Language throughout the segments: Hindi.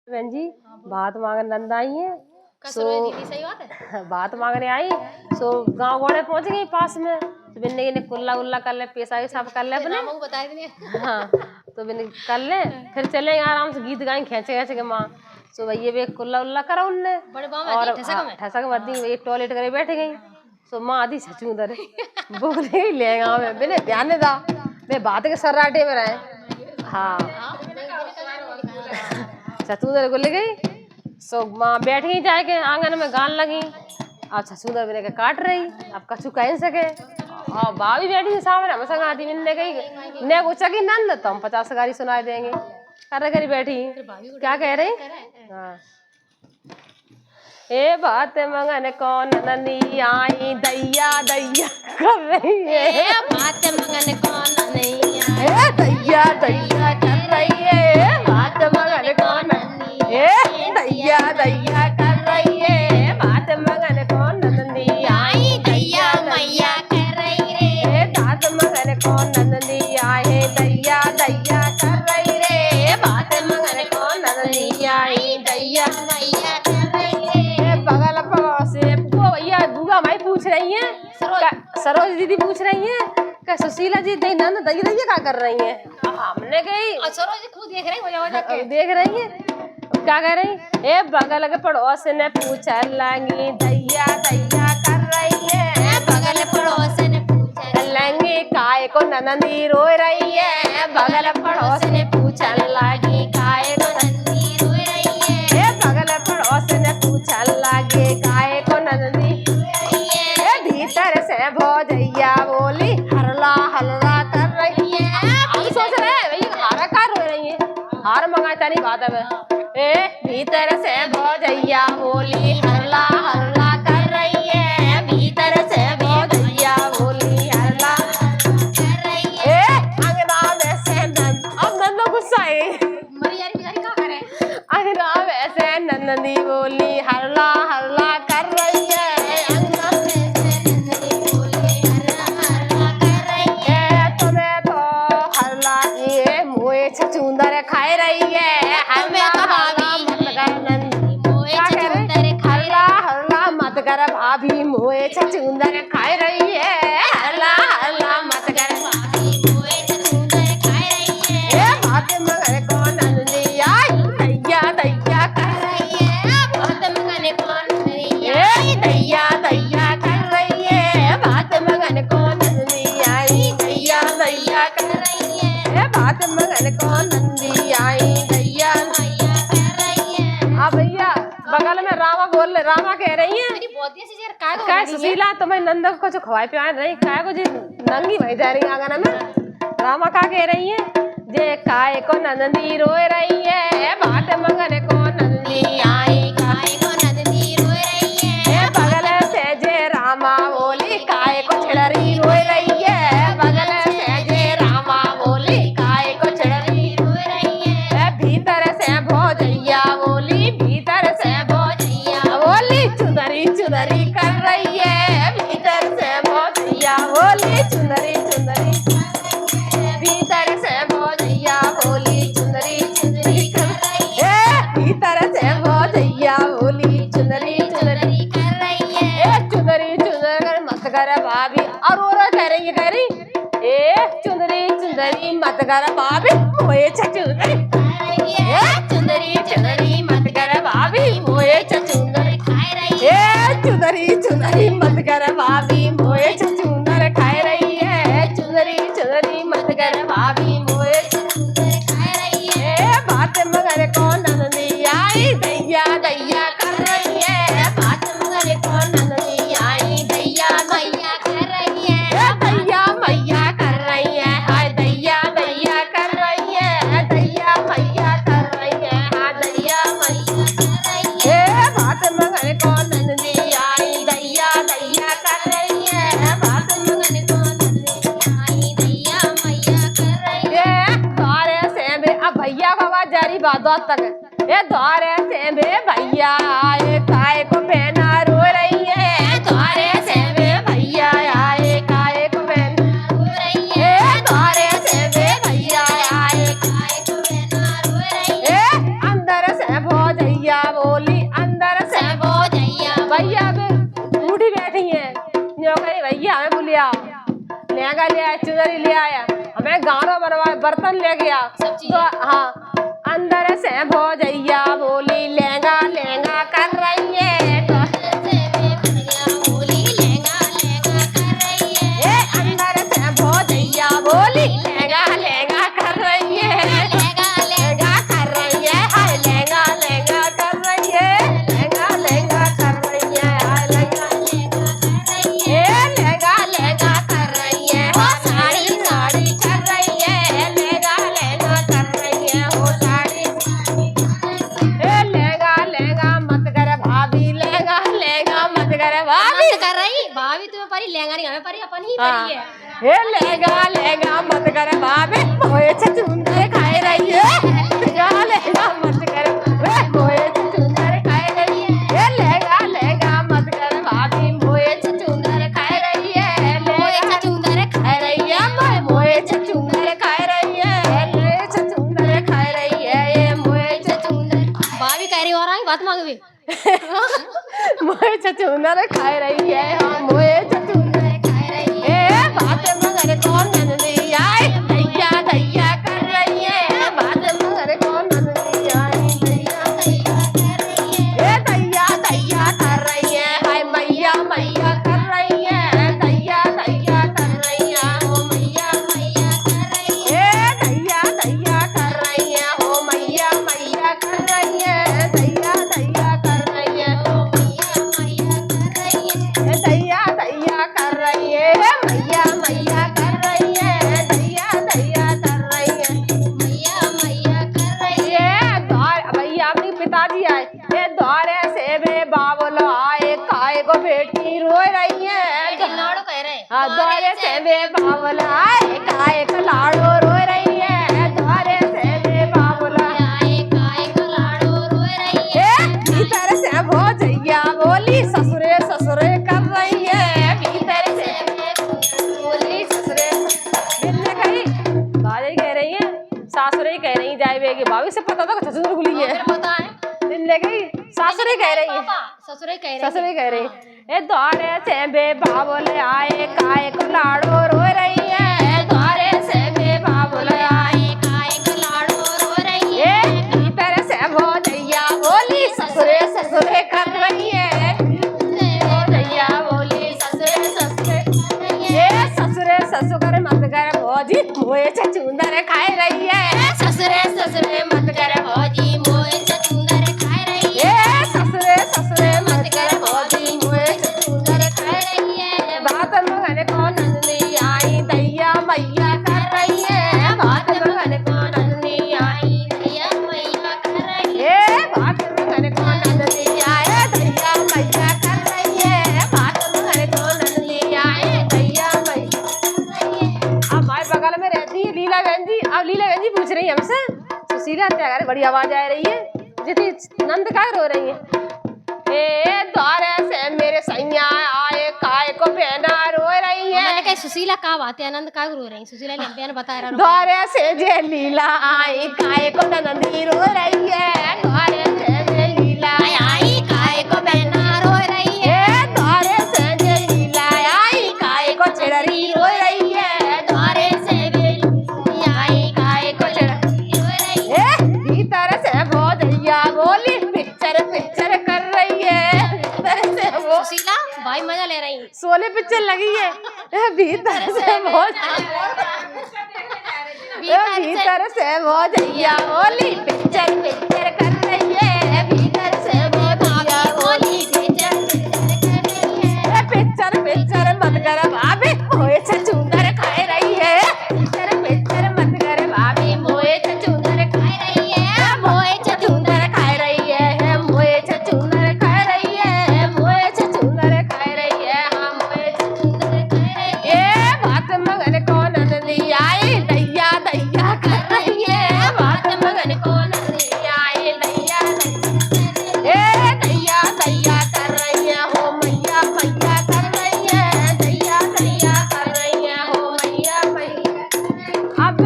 बहन जी बात मांगने नंद आई है। दीदी सही बात है। बात मांगने आई सो गांव गोड़े पहुंच गई पास में तो बिन्ने ने कुल्ला उल्ला कर ले पैसा भी साफ कर ले अपने बता देंगे। हाँ तो बिन्ने कर ले फिर चलेंगे आराम से गीत गाएं खेचे खेचे के माँ सो भैया भी कुल्ला उल्ला करा उनने और ठसक बदी वही टॉयलेट करे बैठ गई सो माँ आधी सचू उधर बोले ही ले गाँव में बिने ध्यान दा मैं बात के सर्राटे में रहे हाँ सचूदर को ले गई सो माँ बैठ गई जाके आंगन में गान लगी अब सचूदर मेरे के काट रही अब कछु कह सके और भाभी बैठी थी सामने हम संग आती मिलने गई ने पूछा कि नंद तो हम 50 गारी सुनाई देंगे कर करी बैठी क्या कह रही हाँ ए बात मंगन कौन ननी आई दैया दैया कर रही है बात मंगन कौन नहीं आई दैया दैया कर रही है बात मंगन कौन दैया दैया कर रही है बात मंगन कौन नंदी आई दैया मैया कर रही रे दात मंगन कौन नंदी आए दैया दैया कर रही रे बात मंगन कौन नंदी आई दैया मैया कर रही रे बगल से भैया बुआ माई पूछ रही है सरोज दीदी पूछ रही है क्या सुशीला जी दे नंद दैया दैया क्या कर रही है हमने कही सरोज खुद देख रही वजह देख रही है क्या कह रही ए बगल के पड़ोस ने पूछा लांगी दैया दैया कर रही है बगल पड़ोस ने पूछा लांगी काय को ननंदी रो रही है बगल पड़ोस ने पूछा लागी काय को नंदी रो रही है बगल पड़ोस ने पूछा लागे काय को ननंदी भीतर से भौजैया बोली हरला हल्ला कर रही है हम सोच रहे हैं भैया हारा का रो रही है हार मंगाता नहीं बात है ए भीतर से भौजैया बोली हरला हरला कर रही है भीतर से भौजैया बोली हरला कर रही है अंगना में से नंद अब नंदो गुस्सा है मरियारी बिचारी क्या करे अंगना में से नंदी बोली हरला हरला कर रही है अंगना में से नंदी बोली हरला कर रही है तुम्हें तो हरला ये मुँह छचूंदर खाए रही है भाभी मोए छचूंदर खाए रही है हल्ला हल्ला मत कर भाभी मोए छचूंदर खाए रही है बात मगर कौन नंदी आई दैया दैया कर रही है बात मंगन कौन नंदी आई दैया दैया कर रही है बात मगन कौन नंदी आई दैया दैया कर रही है बात मगन कौन नंदी आई दैया मैया कर रही है हाँ भैया बगल में रामा बोल रहे रामा कह रही है क्या सुशीला तुम्हें नंद को कुछ खवाए पिवाए नहीं काय को जी नंगी भई जा रही आंगन में रामा का कह रही है जे काय को नंदी रो रही है बात मंगन को नंदी आई काय को नंदी रो रही है बगल से जे रामा बोली काय को छिड़री रो रही है बगल से जे रामा बोली काय को छिड़री रो रही है भीतर से भौजैया बोली भीतर से भौजैया बोली चुदरी चुदरी कर रही है भीतर से भौजैया बोली चुंदरी चुंदरी भीतर से भौजैया बोली चुंदरी चुंदरी कर रही है भीतर से भौजैया बोली चुंदरी चुंदरी कर रही है चुंदरी चुंदरी कर मत कर भाभी और कह रही ए चुंदरी चुंदरी मत कर भाभी मोए चुंदरी चुंदरी चुंदरी मत कर भाभी मोए चुंदरी खाए रही है चुंदरी चुंदरी मत कर भाभी मोए चुंदर खाए रही है चुंदरी चुंदरी मत कर भाभी मोए चुंदर खाए रही है बात मगर कौन नंदी आई दैया दैया कर रही है बात मगर कौन नंदी आई दैया मैया कर रही है दैया मैया कर रही है हाय दैया दैया कर रही है दैया मैया कर रही है हाय दैया मैया कर रही है बात मगर कौन नंदी आई दैया दैया कर रही है बात मगर कौन नंदी आई दैया मैया कर रही है द्वारे से बे अब भैया बाबा जारी बात तक ये द्वारे से बे भैया आए काय को पहना रो रही है द्वारे से बे भैया आए काय को पहना रो रही है द्वारे से बे भैया आए काय को पहना रो रही है अंदर से भो भैया हमें बुलिया लहंगा ले आया, चुनरी ले आया, हमें गाना बनवा, बर्तन ले गया। तो हाँ, अंदर से भौजैया बोली लहंगा लहंगा कर रही है। तो अंदर से भौजैया बोली लहंगा लहंगा कर रही है, लहंगा लहंगा कर रही है, हाय लहंगा लहंगा कर रही है, लहंगा लहंगा कर रही है, हाय लहंगा लहंगा कर रही है, हो साड़ी साड़ी कर रही है, लहंगा लहंगा कर रही है, हो साड़ी लहंगा लहंगा मत कर भाभी, लहंगा लहंगा मत कर भाभी, कर रही भाभी तुम्हें परी लहंगा नहीं हमें परी अपन ही परी है। हे लहंगा लहंगा मत कर भाभी, मोए चुंदर खाए रही है, लहंगा लहंगा मत कर मोए चुंदर खाए रही है, हे लहंगा लहंगा मत कर भाभी, मोए चुंदर खाए रही है, मोए चुंदर खाए रही है, मोए चुंदर खाए रही है, मोए चुंदर खाए रही है, ये मोए चुंदर भाभी कह रही हो रहा है बात मांग भी मोए चुंदर खाए रही है, हाँ मोए चुंदर खाए रही है, बात मगर कौन नंदी आई, दैया दैया कर रही है, बात मगर कौन नंदी आई, दैया दैया कर रही है, दैया दैया कर रही है, हाय मैया मैया कर रही है, दैया दैया कर रही है, हो मैया मैया कर रही है, दैया दैया कर रही है, हो मैया मैया कर रही है, दैया दैया कर रही है, हो मैया मैया कर रही है, दैया दैया कर रही है, मैया मैया कर रही है, दैया दैया कर रही है, मैया मैया कर रही है, द्वार भैया अपनी पिताजी आए, ये द्वारे से बे बाबुल आए, काय को बेटी रो रही है, लाड़ो कह रहे हाँ द्वारे से बे बाबुल आए, काय को लाड़ो रो रही है, द्वारे से बे बाबुल आए, काय को लाड़ो रो रही है, भीतर से भौजैया बोली ससुरे ससुरे कर रही है, भीतर से बोली ससुरे मिलने कही बाजे कह रही है, सासुरे कह रही जाए बेगी, भाभी से पता था ससुर गुली है, पता है मिलने गई सासुरे कह रही है, ससुरे कह रही ससुरे कह रही है, द्वारे से बे बाबुल आए, काय को लाड़ो रो रही है, द्वारे से बे बाबुल आए, काय को लाड़ो रो रही है, भीतर से भौजैया बोली ससुरे ससुरे कर रही है, भौजैया बोली ससुरे ससुरे कर रही है, ससुरे ससुर मत कर भौजी मोए चुंदर खाए रही है, ससुरे ससुरे मत कर भौजी मोए चुंदर खाए रही है, ससुरे ससुरे मत कर भौजी मोए चुंदर खाए रही है, बात मगन को नंदनी आई, दैया मैया कर रही है, बात मगन को नंदनी आई, दैया मैया कर रही है, बात मगन को नंदनी आए, दैया मैया कर रही है, बात मगन को नंदनी आए, दैया मैया कर रही है। हमारे बगल में रहती है लीला बहन जी, अब लीला बहन जी पूछ रही है हमसे, सुशीला क्या करे, बड़ी आवाज आ रही है, जितनी नंद का रो रही है, ए द्वारे से मेरे सैया आए, काय को पहना रो रही है, मैंने कहा सुशीला का बात है, आनंद का रो रही सुशीला ने बयान बता रहा द्वारे से जे लीला आई, काय को नंदी रो रही है, द्वारे से जे लीला आई, काय को पहना रो रही है, द्वारे से जे लीला आई, काय को चिड़री रो रही है, द्वारे से जे लीला आई, काय को चिड़री रो रही है, भीतर से भौजैया बोली पिक्चर पिक्चर कर रही है, भीतर से वो सुशीला भाई मजा ले रही सोले पिक्चर लगी है, भीतर से भीतर से भौजैया बोली पिक्चर पिक्चर कर रही है, भीतर से भौजैया बोली पिक्चर पिक्चर कर रही है, पिक्चर पिक्चर मत कर भाभी मोए चुंदर खाए रही है, पिक्चर पिक्चर मत कर भाभी मोए चुंदर खाए रही है, मोए चुंदर खाए रही है, मोए चुंदर खाए रही है, मोए चुंदर खाए रही है, हाँ मोए चुंदर खाए रही है, बात मगन को नंदी आई, दैया दैया कर रही है, बात मगन को नंदी आई, दैया दैया दैया कर रही है, हो मैया मैया कर रही है, दैया दैया कर रही है, हो मैया मैया। अब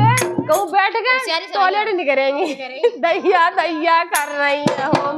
कहूँ बैठ गए टॉयलेट नहीं करेंगी, दैया दैया कर रही है, हो